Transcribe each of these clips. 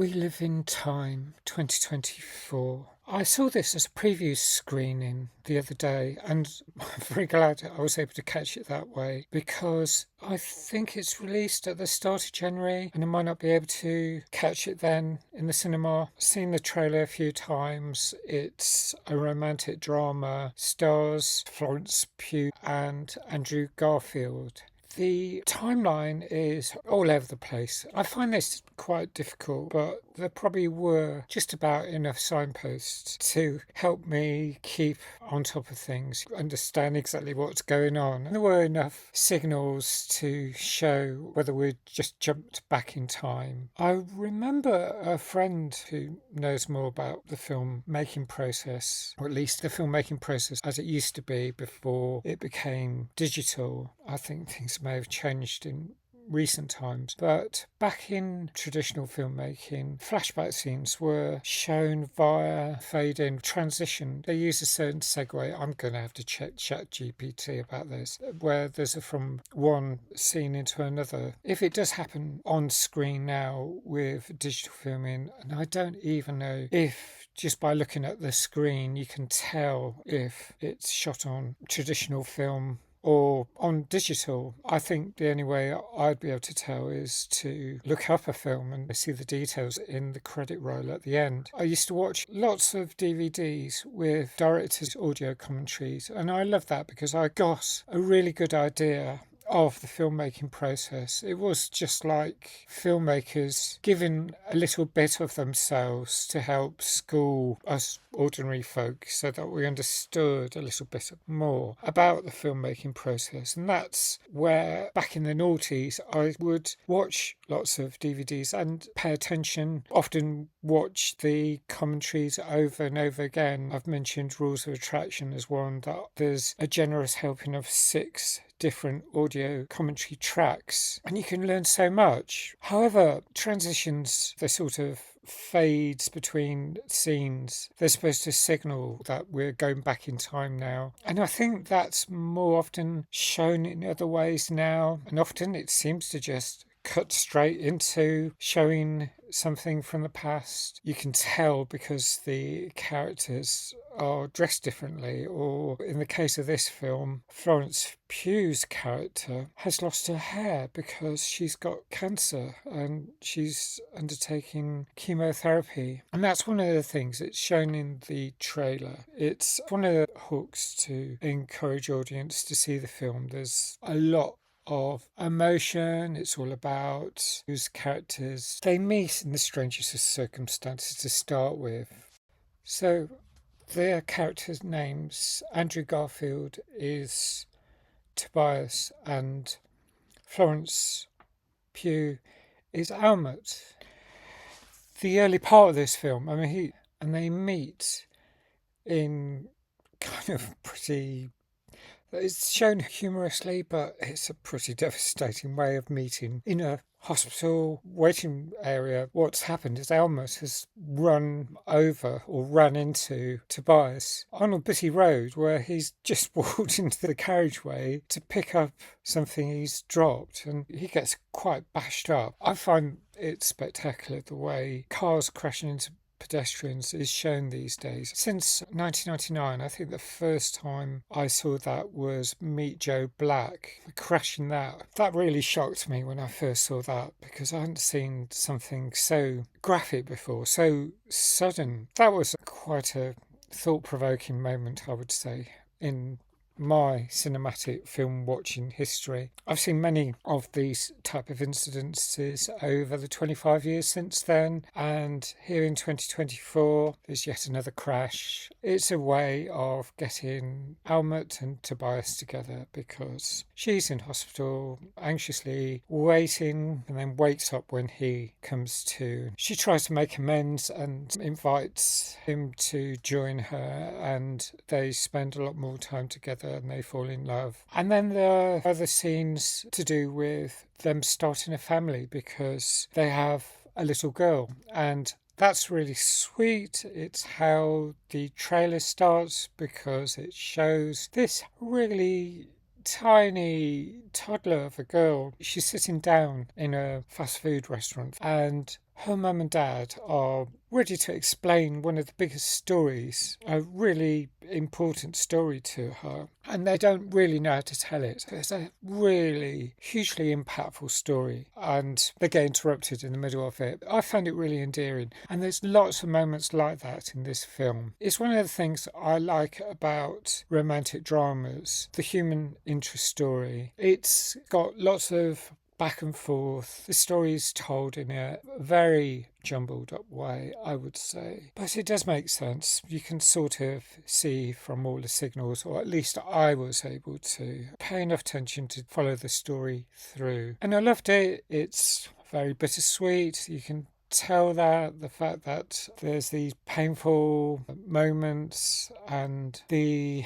We Live in Time 2024. I saw this as a preview screening the other day, and I'm very glad I was able to catch it that way because I think it's released at the start of January and I might not be able to catch it then in the cinema. I've seen the trailer a few times. It's a romantic drama, stars Florence Pugh and Andrew Garfield. The timeline is all over the place. I find this quite difficult, but there probably were just about enough signposts to help me keep on top of things, understand exactly what's going on. And there were enough signals to show whether we'd just jumped back in time. I remember a friend who knows more about the filmmaking process, or at least the filmmaking process as it used to be before it became digital. I think things may have changed in recent times, but back in traditional filmmaking, flashback scenes were shown via fade in transition. They use a certain segue. I'm going to have to check ChatGPT about this, where there's from one scene into another. If it does happen on screen now with digital filming, and I don't even know if just by looking at the screen you can tell if it's shot on traditional film or on digital. I think the only way I'd be able to tell is to look up a film and see the details in the credit roll at the end. I used to watch lots of DVDs with directors' audio commentaries, and I love that because I got a really good idea of the filmmaking process. It was just like filmmakers giving a little bit of themselves to help school us ordinary folk so that we understood a little bit more about the filmmaking process. And that's where back in the noughties I would watch lots of DVDs and pay attention, often watch the commentaries over and over again. I've mentioned Rules of Attraction as one, that there's a generous helping of 6 different audio commentary tracks, and you can learn so much. However, transitions, the sort of fades between scenes, they're supposed to signal that we're going back in time now, and I think that's more often shown in other ways now, and often it seems to just cut straight into showing something from the past. You can tell because the characters are dressed differently, or in the case of this film, Florence Pugh's character has lost her hair because she's got cancer and she's undertaking chemotherapy. And that's one of the things that's shown in the trailer. It's one of the hooks to encourage audience to see the film. There's a lot of emotion. It's all about whose characters they meet in the strangest of circumstances to start with. So their characters' names, Andrew Garfield is Tobias and Florence Pugh is Almut. The early part of this film, they meet in kind of pretty, it's shown humorously, but it's a pretty devastating way of meeting in a hospital waiting area. What's happened is Almut has run over or run into Tobias on a busy road where he's just walked into the carriageway to pick up something he's dropped, and he gets quite bashed up. I find it spectacular the way cars crashing into pedestrians is shown these days. Since 1999, I think the first time I saw that was Meet Joe Black, crashing that. That really shocked me when I first saw that because I hadn't seen something so graphic before, so sudden. That was quite a thought-provoking moment, I would say, in my cinematic film watching history. I've seen many of these type of incidences over the 25 years since then, and here in 2024 there's yet another crash. It's a way of getting Almut and Tobias together because she's in hospital anxiously waiting and then wakes up when he comes to. She tries to make amends and invites him to join her, and they spend a lot more time together and they fall in love. And then there are other scenes to do with them starting a family because they have a little girl, and that's really sweet. It's how the trailer starts because it shows this really tiny toddler of a girl. She's sitting down in a fast food restaurant and her mum and dad are ready to explain one of the biggest stories, a really important story to her, and they don't really know how to tell it. It's a really hugely impactful story, and they get interrupted in the middle of it. I found it really endearing, and there's lots of moments like that in this film. It's one of the things I like about romantic dramas, the human interest story. It's got lots of back and forth. The story is told in a very jumbled up way, I would say. But it does make sense. You can sort of see from all the signals, or at least I was able to pay enough attention to follow the story through. And I loved it. It's very bittersweet. You can tell that the fact that there's these painful moments, and the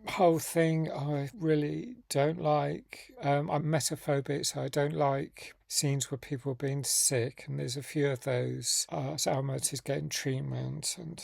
whole thing I really don't like. I'm metaphobic, so I don't like scenes where people are being sick, and there's a few of those. Salmut is getting treatment, and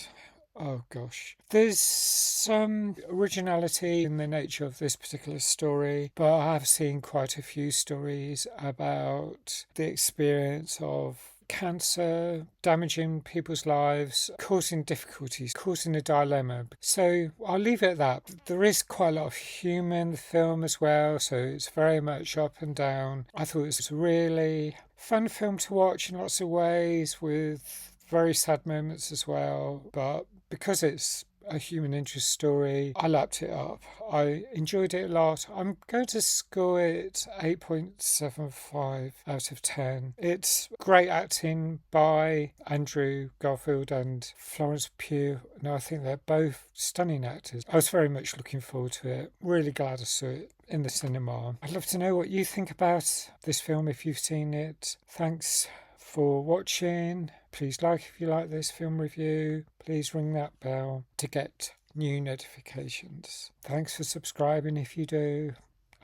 oh gosh. There's some originality in the nature of this particular story, but I have seen quite a few stories about the experience of cancer damaging people's lives, causing difficulties, causing a dilemma. So I'll leave it at that. There is quite a lot of humour in the film as well, so it's very much up and down. I thought it was a really fun film to watch in lots of ways, with very sad moments as well, but because it's a human interest story, I lapped it up. I enjoyed it a lot. I'm going to score it 8.75 out of 10. It's great acting by Andrew Garfield and Florence Pugh, and I think they're both stunning actors. I was very much looking forward to it. Really glad I saw it in the cinema. I'd love to know what you think about this film if you've seen it. Thanks for watching. Please like if you like this film review. Please ring that bell to get new notifications. Thanks for subscribing if you do,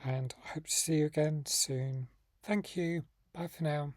and I hope to see you again soon. Thank you. Bye for now.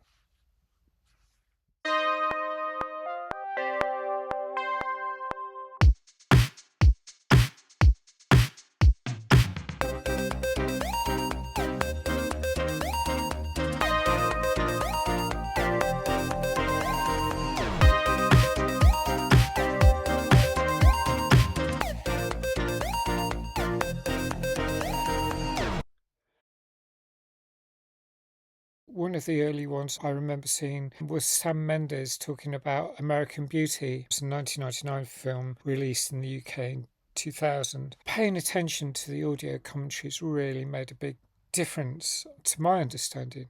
One of the early ones I remember seeing was Sam Mendes talking about American Beauty. It's a 1999 film released in the UK in 2000. Paying attention to the audio commentaries really made a big difference to my understanding